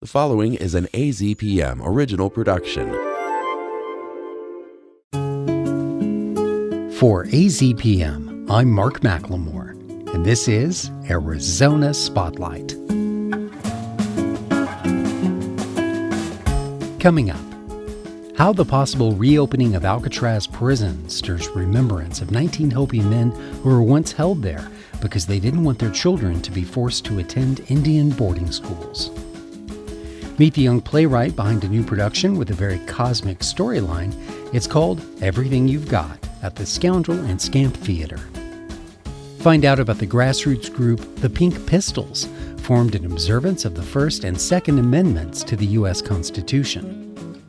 The following is an AZPM original production. For AZPM, I'm Mark McLemore, and this is Arizona Spotlight. Coming up, how the possible reopening of Alcatraz prison stirs remembrance of 19 Hopi men who were once held there because they didn't want their children to be forced to attend Indian boarding schools. Meet the young playwright behind a new production with a very cosmic storyline. It's called Everything You've Got at the Scoundrel and Scamp Theater. Find out about the grassroots group the Pink Pistols, formed in observance of the First and Second Amendments to the U.S. Constitution.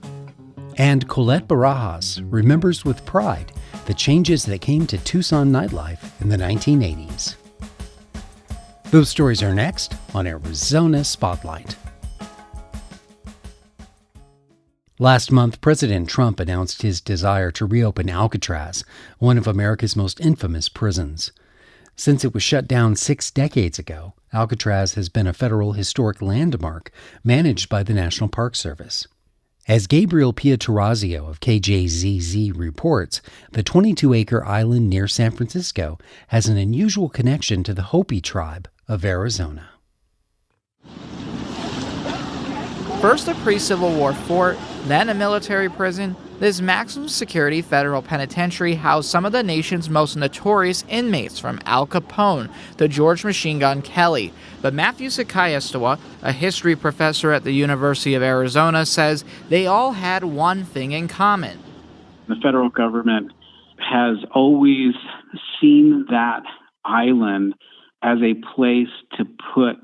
And Colette Barajas remembers with pride the changes that came to Tucson nightlife in the 1980s. Those stories are next on Arizona Spotlight. Last month, President Trump announced his desire to reopen Alcatraz, one of America's most infamous prisons. Since it was shut down 6 decades ago, Alcatraz has been a federal historic landmark managed by the National Park Service. As Gabriel Pietrorazio of KJZZ reports, the 22-acre island near San Francisco has an unusual connection to the Hopi tribe of Arizona. First a pre-Civil War fort, then a military prison, this maximum security federal penitentiary housed some of the nation's most notorious inmates, from Al Capone to George Machine Gun Kelly. But Matthew Sakayastawa, a history professor at the University of Arizona, says they all had one thing in common. The federal government has always seen that island as a place to put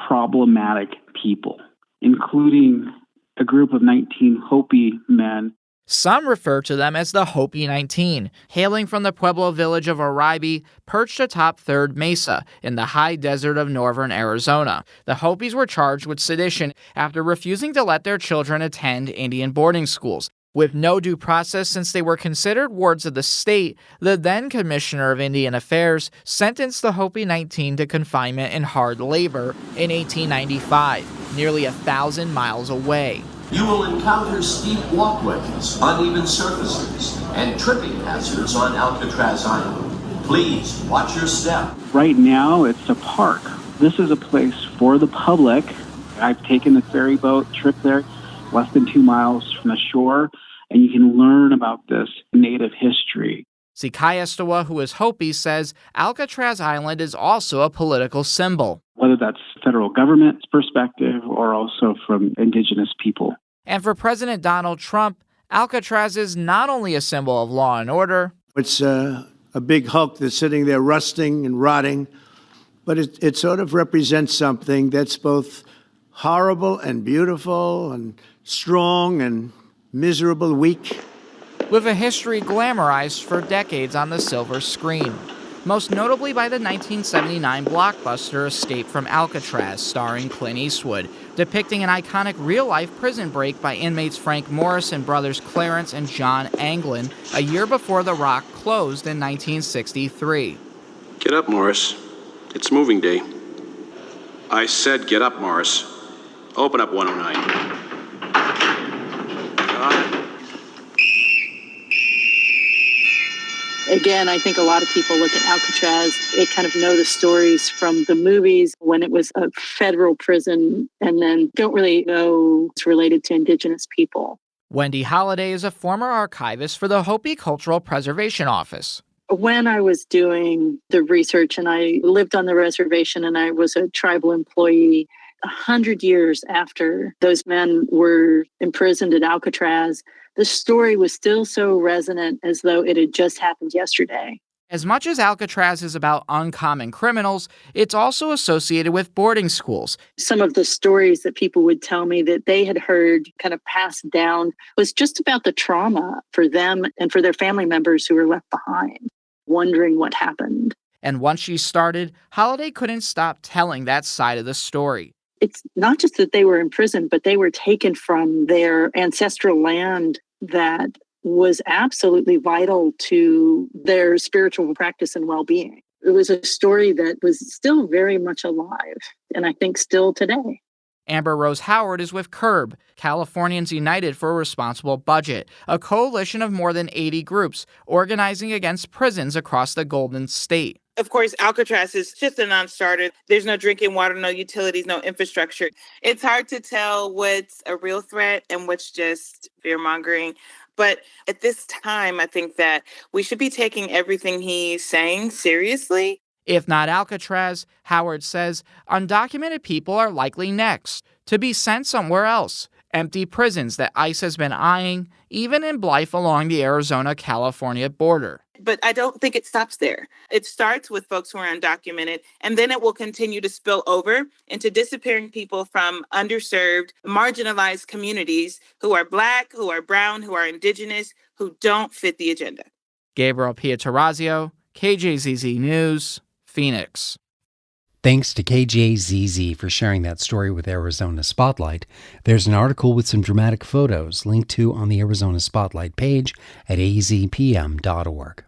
problematic people, including a group of 19 Hopi men. Some refer to them as the Hopi 19, hailing from the Pueblo village of Oribe, perched atop Third Mesa in the high desert of northern Arizona. The Hopis were charged with sedition after refusing to let their children attend Indian boarding schools. With no due process since they were considered wards of the state, the then Commissioner of Indian Affairs sentenced the Hopi 19 to confinement and hard labor in 1895, nearly 1,000 miles away. You will encounter steep walkways, uneven surfaces, and tripping hazards on Alcatraz Island. Please watch your step. Right now, it's a park. This is a place for the public. I've taken the ferry boat trip there, less than 2 miles from the shore, and you can learn about this native history. Sikayastawa, who is Hopi, says Alcatraz Island is also a political symbol, whether that's federal government's perspective or also from indigenous people. And for President Donald Trump, Alcatraz is not only a symbol of law and order. It's a big hulk that's sitting there rusting and rotting, but it sort of represents something that's both horrible and beautiful and strong and miserable, weak. With a history glamorized for decades on the silver screen, most notably by the 1979 blockbuster Escape from Alcatraz, starring Clint Eastwood, depicting an iconic real-life prison break by inmates Frank Morris and brothers Clarence and John Anglin a year before The Rock closed in 1963. Get up, Morris. It's moving day. I said get up, Morris. Open up 109. Again, I think a lot of people look at Alcatraz, they kind of know the stories from the movies when it was a federal prison and then don't really know it's related to indigenous people. Wendy Holliday is a former archivist for the Hopi Cultural Preservation Office. When I was doing the research and I lived on the reservation and I was a tribal employee, 100 years after those men were imprisoned at Alcatraz, the story was still so resonant as though it had just happened yesterday. As much as Alcatraz is about uncommon criminals, it's also associated with boarding schools. Some of the stories that people would tell me that they had heard kind of passed down was just about the trauma for them and for their family members who were left behind, wondering what happened. And once she started, Holliday couldn't stop telling that side of the story. It's not just that they were in prison, but they were taken from their ancestral land that was absolutely vital to their spiritual practice and well-being. It was a story that was still very much alive, and I think still today. Amber Rose Howard is with CURB, Californians United for a Responsible Budget, a coalition of more than 80 groups organizing against prisons across the Golden State. Of course, Alcatraz is just a non-starter. There's no drinking water, no utilities, no infrastructure. It's hard to tell what's a real threat and what's just fear-mongering. But at this time, I think that we should be taking everything he's saying seriously. If not Alcatraz, Howard says, undocumented people are likely next, to be sent somewhere else. Empty prisons that ICE has been eyeing, even in Blythe along the Arizona-California border. But I don't think it stops there. It starts with folks who are undocumented, and then it will continue to spill over into disappearing people from underserved, marginalized communities who are Black, who are brown, who are indigenous, who don't fit the agenda. Gabriel Pietrorazio, KJZZ News, Phoenix. Thanks to KJZZ for sharing that story with Arizona Spotlight. There's an article with some dramatic photos linked to on the Arizona Spotlight page at azpm.org.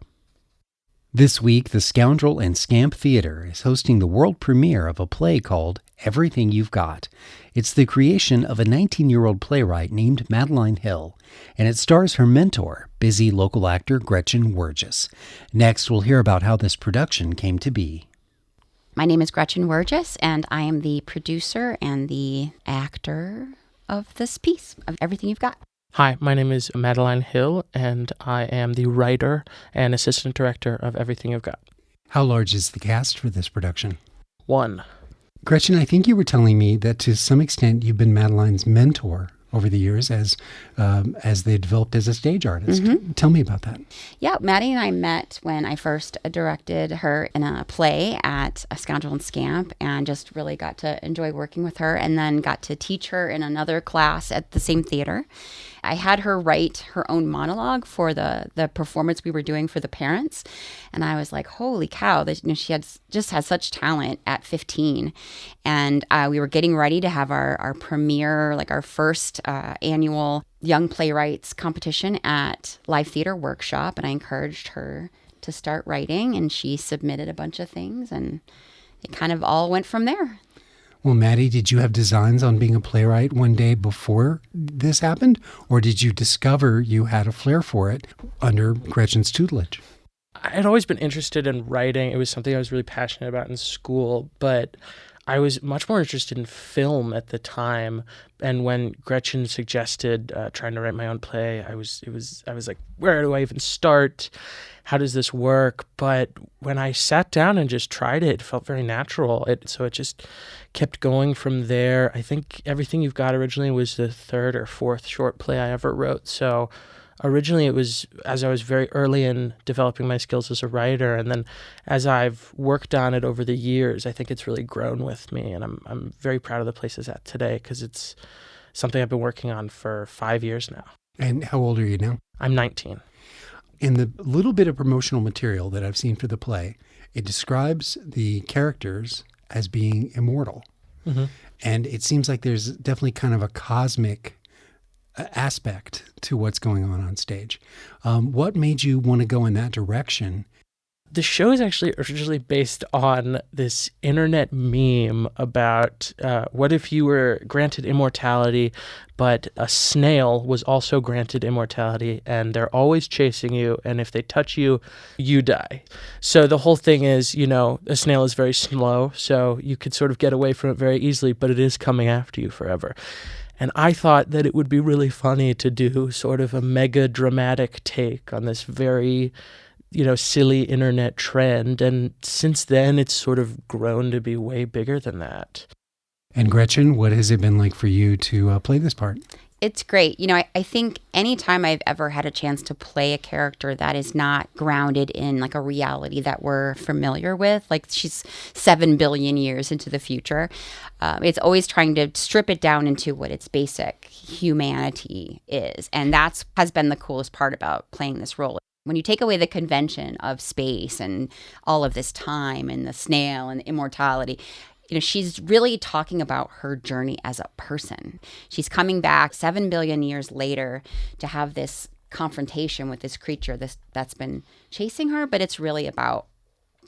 This week, the Scoundrel and Scamp Theater is hosting the world premiere of a play called Everything You've Got. It's the creation of a 19-year-old playwright named Madeline Hill, and it stars her mentor, busy local actor Gretchen Wurgis. Next, we'll hear about how this production came to be. My name is Gretchen Wurgis, and I am the producer and the actor of this piece, of Everything You've Got. Hi, my name is Madeline Hill, and I am the writer and assistant director of Everything You've Got. How large is the cast for this production? 1. Gretchen, I think you were telling me that to some extent you've been Madeline's mentor over the years as they developed as a stage artist. Mm-hmm. Tell me about that. Yeah, Maddie and I met when I first directed her in a play at A Scoundrel and Scamp, and just really got to enjoy working with her, and then got to teach her in another class at the same theater. I had her write her own monologue for the performance we were doing for the parents. And I was like, holy cow, she has such talent at 15. And we were getting ready to have our premiere, like our first annual Young Playwrights competition at Live Theater Workshop. And I encouraged her to start writing, and she submitted a bunch of things, and it kind of all went from there. Well, Maddie, did you have designs on being a playwright one day before this happened? Or did you discover you had a flair for it under Gretchen's tutelage? I had always been interested in writing. It was something I was really passionate about in school, but I was much more interested in film at the time. And when Gretchen suggested trying to write my own play, I was like, where do I even start? How does this work? But when I sat down and just tried it felt very natural. So it just kept going from there. I think Everything You've Got originally was the 3rd or 4th short play I ever wrote. So originally it was as I was very early in developing my skills as a writer, and then as I've worked on it over the years, I think it's really grown with me, and I'm very proud of the place it's at today, because it's something I've been working on for 5 years now. And how old are you now? I'm 19. In the little bit of promotional material that I've seen for the play, it describes the characters as being immortal. Mm-hmm. And it seems like there's definitely kind of a cosmic aspect to what's going on stage. What made you want to go in that direction? The show is actually originally based on this internet meme about what if you were granted immortality, but a snail was also granted immortality, and they're always chasing you, and if they touch you, you die. So the whole thing is, a snail is very slow, so you could sort of get away from it very easily, but it is coming after you forever. And I thought that it would be really funny to do sort of a mega dramatic take on this very silly internet trend. And since then, it's sort of grown to be way bigger than that. And Gretchen, what has it been like for you to play this part? It's great. I think anytime I've ever had a chance to play a character that is not grounded in like a reality that we're familiar with, like she's 7 billion years into the future, it's always trying to strip it down into what its basic humanity is. And that's has been the coolest part about playing this role. When you take away the convention of space and all of this time and the snail and the immortality, she's really talking about her journey as a person. She's coming back 7 billion years later to have this confrontation with this creature that's been chasing her, but it's really about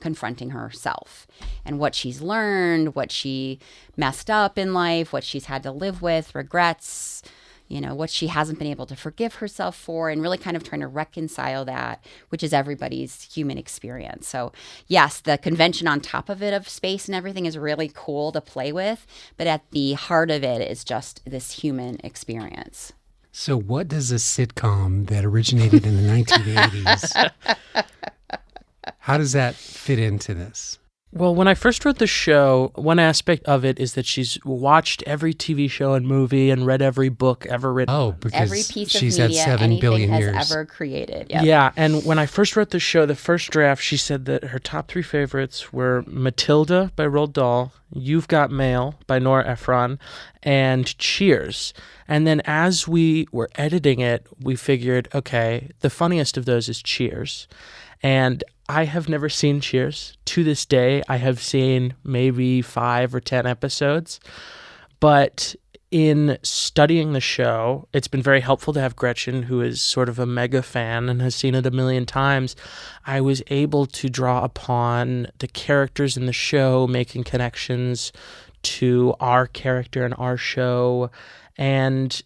confronting herself and what she's learned, what she messed up in life, what she's had to live with, regrets, what she hasn't been able to forgive herself for, and really kind of trying to reconcile that, which is everybody's human experience. So yes, the convention on top of it of space and everything is really cool to play with, but at the heart of it is just this human experience. So what does a sitcom that originated in the 1980s, how does that fit into this? Well, when I first wrote the show, one aspect of it is that she's watched every TV show and movie and read every book ever written. Oh, because every piece she's of media had 7 billion anything years. has ever created. Yep. Yeah, and when I first wrote the show, the first draft, she said that her top 3 favorites were Matilda by Roald Dahl, You've Got Mail by Nora Ephron, and Cheers. And then as we were editing it, we figured, okay, the funniest of those is Cheers. And I have never seen Cheers. To this day, I have seen maybe 5 or 10 episodes. But in studying the show, it's been very helpful to have Gretchen, who is sort of a mega fan and has seen it a million times. I was able to draw upon the characters in the show, making connections to our character in our show. And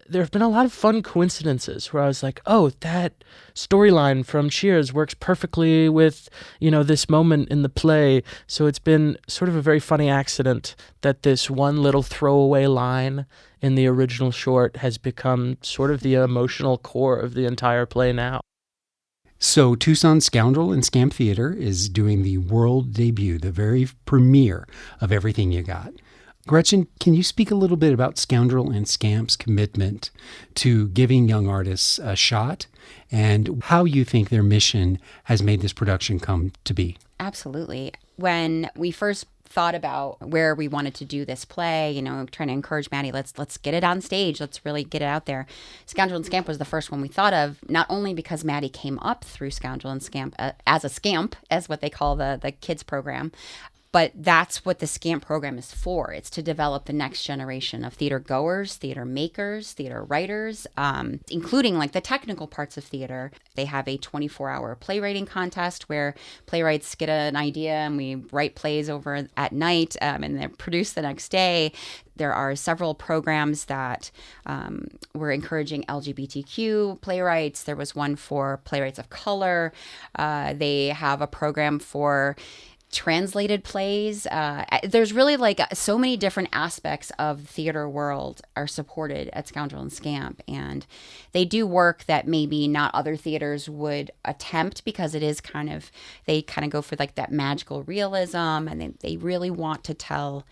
there have been a lot of fun coincidences where I was like, oh, that storyline from Cheers works perfectly with, this moment in the play. So it's been sort of a very funny accident that this one little throwaway line in the original short has become sort of the emotional core of the entire play now. So Tucson Scoundrel and Scamp Theater is doing the world debut, the very premiere of Everything You Got. Gretchen, can you speak a little bit about Scoundrel and Scamp's commitment to giving young artists a shot and how you think their mission has made this production come to be? Absolutely. When we first thought about where we wanted to do this play, trying to encourage Maddie, let's get it on stage. Let's really get it out there. Scoundrel and Scamp was the first one we thought of, not only because Maddie came up through Scoundrel and Scamp as a scamp, as what they call the kids program, but that's what the SCAMP program is for. It's to develop the next generation of theater goers, theater makers, theater writers, including like the technical parts of theater. They have a 24-hour playwriting contest where playwrights get an idea and we write plays over at night and they're produced the next day. There are several programs that were encouraging LGBTQ playwrights. There was one for playwrights of color. They have a program for translated plays. There's really like so many different aspects of the theater world are supported at Scoundrel and Scamp, and they do work that maybe not other theaters would attempt because it is they kind of go for like that magical realism, and they really want to tell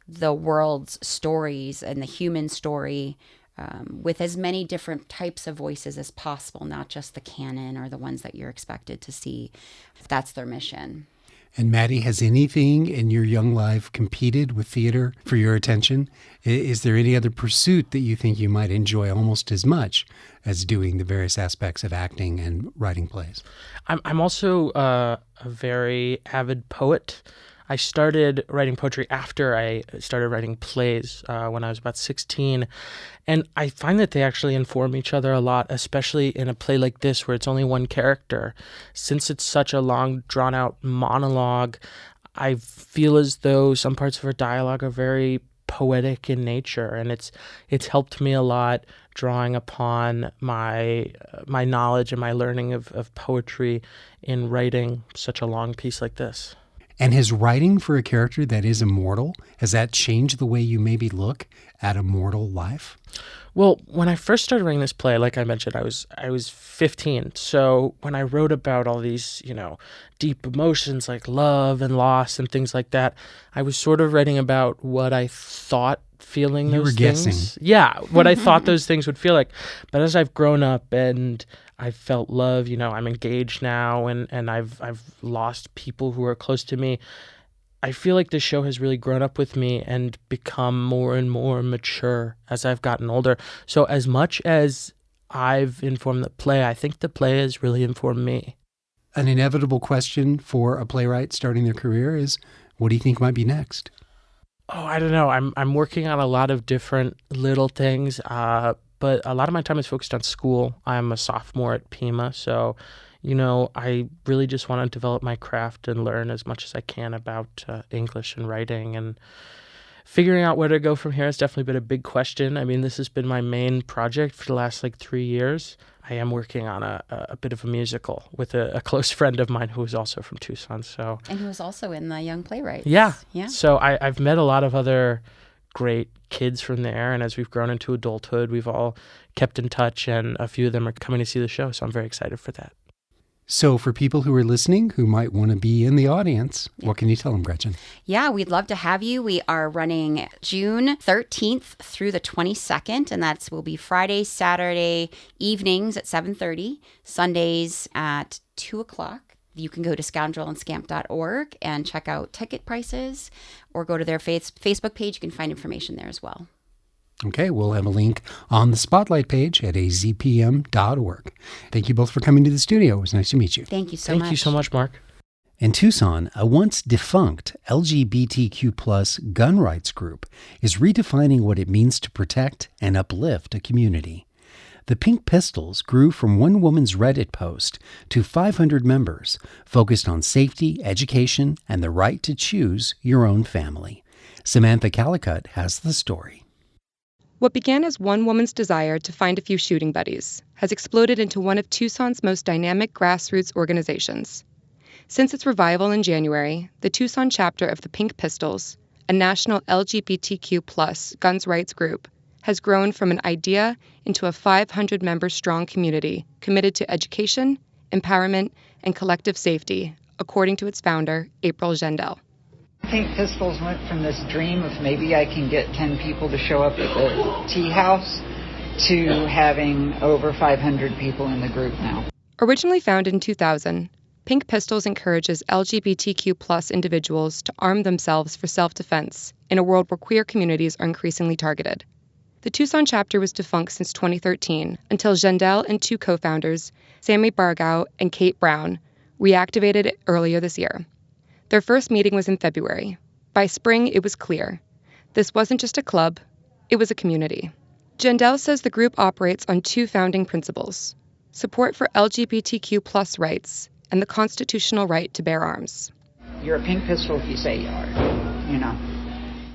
the world's stories and the human story with as many different types of voices as possible, not just the canon or the ones that you're expected to see. That's their mission. And Maddie, has anything in your young life competed with theater for your attention? Is there any other pursuit that you think you might enjoy almost as much as doing the various aspects of acting and writing plays? I'm also a very avid poet. I started writing poetry after I started writing plays when I was about 16. And I find that they actually inform each other a lot, especially in a play like this where it's only one character. Since it's such a long, drawn-out monologue, I feel as though some parts of her dialogue are very poetic in nature. And it's helped me a lot drawing upon my knowledge and my learning of poetry in writing such a long piece like this. And has writing for a character that is immortal, has that changed the way you maybe look at a mortal life? Well, when I first started writing this play, like I mentioned, I was 15. So when I wrote about all these, deep emotions like love and loss and things like that, I was sort of writing about what I thought feeling those things. Guessing. Yeah, what I thought those things would feel like. But as I've grown up and I felt love, I'm engaged now and I've lost people who are close to me. I feel like this show has really grown up with me and become more and more mature as I've gotten older. So as much as I've informed the play, I think the play has really informed me. An inevitable question for a playwright starting their career is, what do you think might be next? Oh, I don't know. I'm working on a lot of different little things, but a lot of my time is focused on school. I'm a sophomore at Pima, so I really just want to develop my craft and learn as much as I can about English and writing, and figuring out where to go from here has definitely been a big question. I mean, this has been my main project for the last 3 years. I am working on a bit of a musical with a close friend of mine who is also from Tucson. And who was also in the Young Playwrights. Yeah. Yeah. So I've met a lot of other great kids from there, and as we've grown into adulthood, we've all kept in touch, and a few of them are coming to see the show, so I'm very excited for that. So for people who are listening who might want to be in the audience, what can you tell them, Gretchen? Yeah, we'd love to have you. We are running June 13th through the 22nd, and will be Friday, Saturday evenings at 7:30, Sundays at 2 o'clock. You can go to scoundrelandscamp.org and check out ticket prices, or go to their Facebook page. You can find information there as well. Okay, we'll have a link on the Spotlight page at azpm.org. Thank you both for coming to the studio. It was nice to meet you. Thank you so much. Thank you so much, Mark. In Tucson, a once defunct LGBTQ+ gun rights group is redefining what it means to protect and uplift a community. The Pink Pistols grew from one woman's Reddit post to 500 members, focused on safety, education, and the right to choose your own family. Samantha Calicut has the story. What began as one woman's desire to find a few shooting buddies has exploded into one of Tucson's most dynamic grassroots organizations. Since its revival in January, the Tucson chapter of the Pink Pistols, a national LGBTQ+ guns rights group, has grown from an idea into a 500-member strong community committed to education, empowerment, and collective safety, according to its founder, April Gendel. Pink Pistols went from this dream of maybe I can get 10 people to show up at the tea house to having over 500 people in the group now. Originally founded in 2000, Pink Pistols encourages LGBTQ+ individuals to arm themselves for self-defense in a world where queer communities are increasingly targeted. The Tucson chapter was defunct since 2013 until Gendel and two co-founders, Sammy Bargau and Kate Brown, reactivated it earlier this year. Their first meeting was in February. By spring, it was clear. This wasn't just a club, it was a community. Gendel says the group operates on two founding principles: support for LGBTQ+ rights and the constitutional right to bear arms. You're a Pink Pistol if you say you are,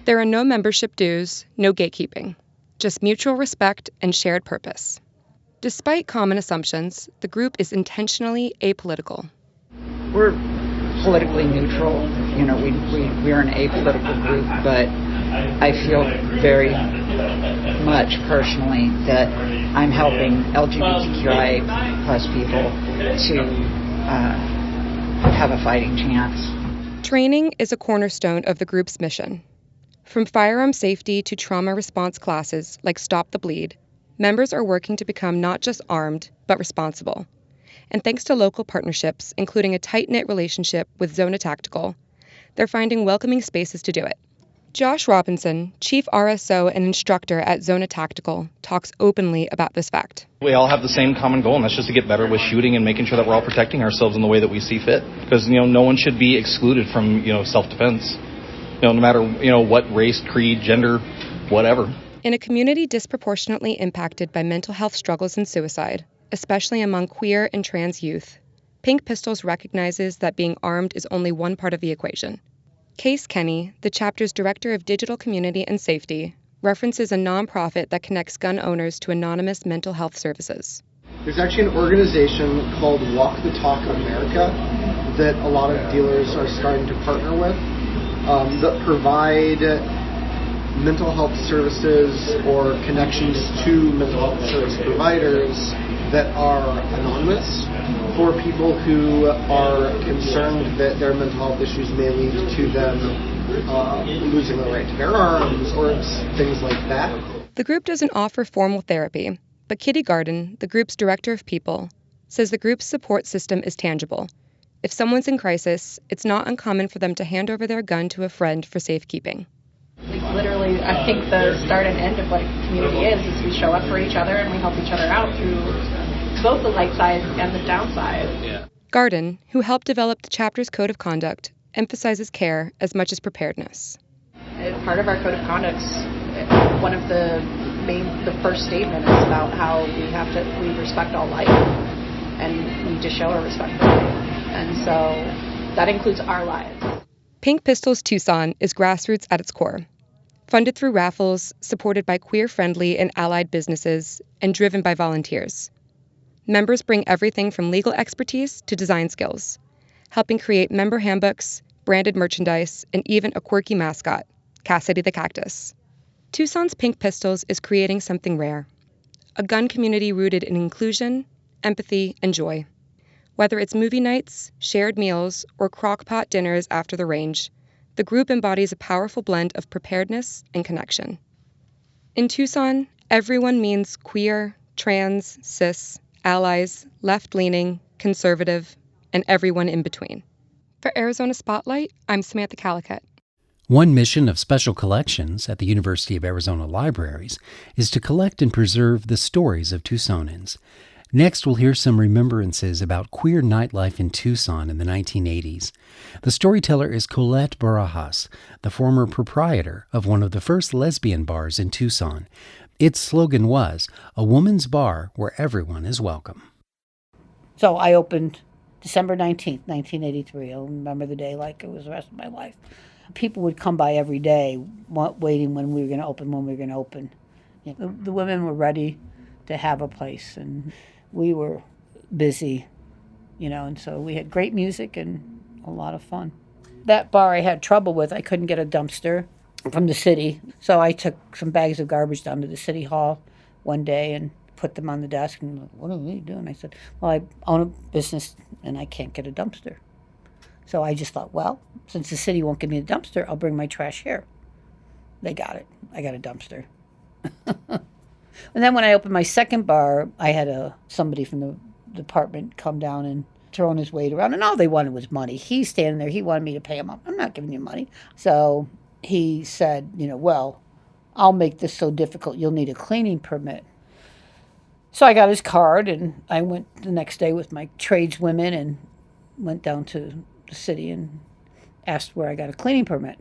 There are no membership dues, no gatekeeping, just mutual respect and shared purpose. Despite common assumptions, the group is intentionally apolitical. We're politically neutral. We're an apolitical group, but I feel very much personally that I'm helping LGBTQI+ people to have a fighting chance. Training is a cornerstone of the group's mission. From firearm safety to trauma response classes like Stop the Bleed, members are working to become not just armed, but responsible. And thanks to local partnerships, including a tight-knit relationship with Zona Tactical, they're finding welcoming spaces to do it. Josh Robinson, chief RSO and instructor at Zona Tactical, talks openly about this fact. We all have the same common goal, and that's just to get better with shooting and making sure that we're all protecting ourselves in the way that we see fit. Because, no one should be excluded from, self-defense. No matter, what race, creed, gender, whatever. In a community disproportionately impacted by mental health struggles and suicide, especially among queer and trans youth, Pink Pistols recognizes that being armed is only one part of the equation. Case Kenny, the chapter's director of digital community and safety, references a nonprofit that connects gun owners to anonymous mental health services. There's actually an organization called Walk the Talk America that a lot of dealers are starting to partner with that provide mental health services or connections to mental health service providers that are anonymous for people who are concerned that their mental health issues may lead to them losing the right to bear arms or things like that. The group doesn't offer formal therapy, but Kitty Garden, the group's director of people, says the group's support system is tangible. If someone's in crisis, it's not uncommon for them to hand over their gun to a friend for safekeeping. Literally, I think the start and end of what a community is we show up for each other and we help each other out through both the light side and the downside. Yeah. Garden, who helped develop the chapter's code of conduct, emphasizes care as much as preparedness. Part of our code of conduct, one of the first statement is about how we respect all life. and we need to show her respect. And so that includes our lives. Pink Pistols Tucson is grassroots at its core. Funded through raffles, supported by queer-friendly and allied businesses, and driven by volunteers. Members bring everything from legal expertise to design skills, helping create member handbooks, branded merchandise, and even a quirky mascot, Cassidy the Cactus. Tucson's Pink Pistols is creating something rare, a gun community rooted in inclusion, empathy, and joy. Whether it's movie nights, shared meals, or crock-pot dinners after the range, the group embodies a powerful blend of preparedness and connection. In Tucson, everyone means queer, trans, cis, allies, left-leaning, conservative, and everyone in between. For Arizona Spotlight, I'm Samantha Calicut. One mission of Special Collections at the University of Arizona Libraries is to collect and preserve the stories of Tucsonans. Next, we'll hear some remembrances about queer nightlife in Tucson in the 1980s. The storyteller is Colette Barajas, the former proprietor of one of the first lesbian bars in Tucson. Its slogan was, "A woman's bar where everyone is welcome." So I opened December 19th, 1983. I'll remember the day like it was the rest of my life. People would come by every day waiting when we were going to open. The women were ready to have a place, and we were busy, and so we had great music and a lot of fun. That bar I had trouble with. I couldn't get a dumpster from the city, so I took some bags of garbage down to the city hall one day and put them on the desk, and what are we doing? I said, well, I own a business and I can't get a dumpster. So I just thought, well, since the city won't give me a dumpster, I'll bring my trash here. They got it. I got a dumpster. And then when I opened my second bar, I had somebody from the department come down and throwing his weight around, and all they wanted was money. He's standing there. He wanted me to pay him up. I'm not giving you money. So he said, well, I'll make this so difficult you'll need a cleaning permit. So I got his card, and I went the next day with my tradeswomen and went down to the city and asked where I got a cleaning permit.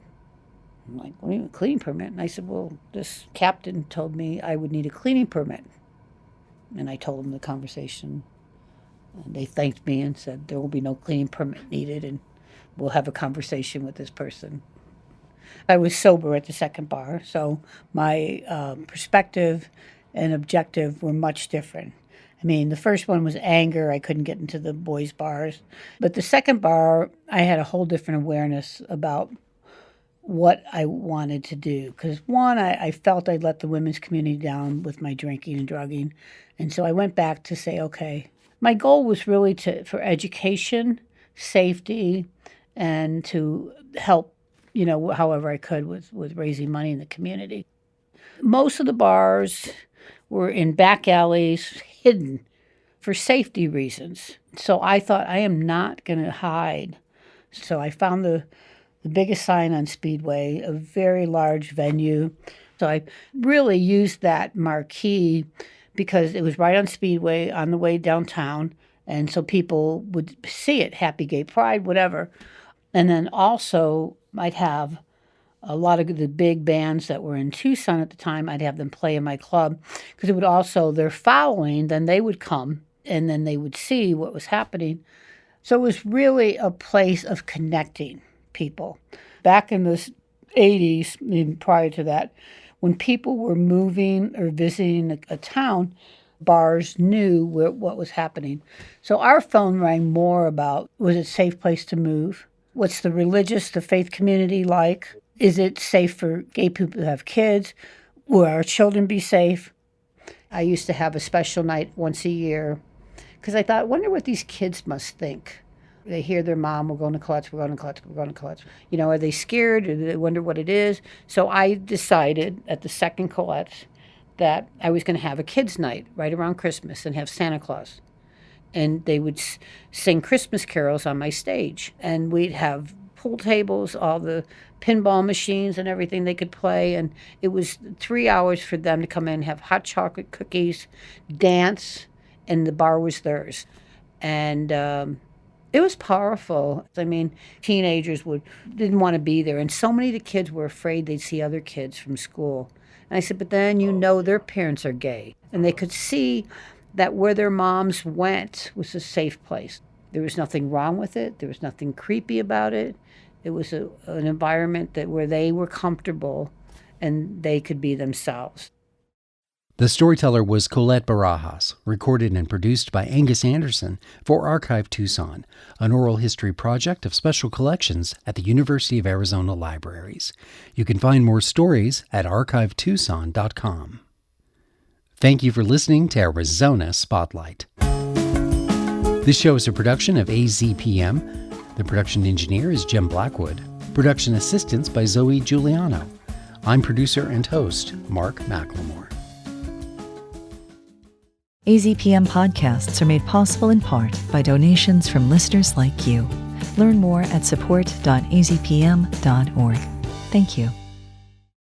I'm like, what do you mean, a cleaning permit? And I said, well, this captain told me I would need a cleaning permit. And I told him the conversation. And they thanked me and said, there will be no cleaning permit needed, and we'll have a conversation with this person. I was sober at the second bar, so my perspective and objective were much different. I mean, the first one was anger. I couldn't get into the boys' bars. But the second bar, I had a whole different awareness about what I wanted to do. Because one, I felt I'd let the women's community down with my drinking and drugging. And so I went back to say, okay, my goal was really for education, safety, and to help, however I could with raising money in the community. Most of the bars were in back alleys, hidden for safety reasons. So I thought, I am not going to hide. So I found the biggest sign on Speedway, a very large venue. So I really used that marquee because it was right on Speedway on the way downtown. And so people would see it, Happy Gay Pride, whatever. And then also I'd have a lot of the big bands that were in Tucson at the time, I'd have them play in my club because it would also, their following, then they would come and then they would see what was happening. So it was really a place of connecting people. Back in the 80s, even prior to that, when people were moving or visiting a town, bars knew what was happening. So our phone rang more about, was it a safe place to move? What's the faith community like? Is it safe for gay people to have kids? Will our children be safe? I used to have a special night once a year because I thought, I wonder what these kids must think. They hear their mom, we're going to Colette's. Are they scared? Or do they wonder what it is? So I decided at the second Colette's that I was going to have a kids' night right around Christmas and have Santa Claus. And they would sing Christmas carols on my stage. And we'd have pool tables, all the pinball machines and everything they could play. And it was 3 hours for them to come in, have hot chocolate cookies, dance, and the bar was theirs. And it was powerful. I mean, teenagers didn't want to be there. And so many of the kids were afraid they'd see other kids from school. And I said, but then their parents are gay. And they could see that where their moms went was a safe place. There was nothing wrong with it. There was nothing creepy about it. It was an environment where they were comfortable and they could be themselves. The storyteller was Colette Barajas, recorded and produced by Angus Anderson for Archive Tucson, an oral history project of special collections at the University of Arizona Libraries. You can find more stories at archivetucson.com. Thank you for listening to Arizona Spotlight. This show is a production of AZPM. The production engineer is Jim Blackwood. Production assistance by Zoe Giuliano. I'm producer and host Mark McLemore. AZPM podcasts are made possible in part by donations from listeners like you. Learn more at support.azpm.org. Thank you.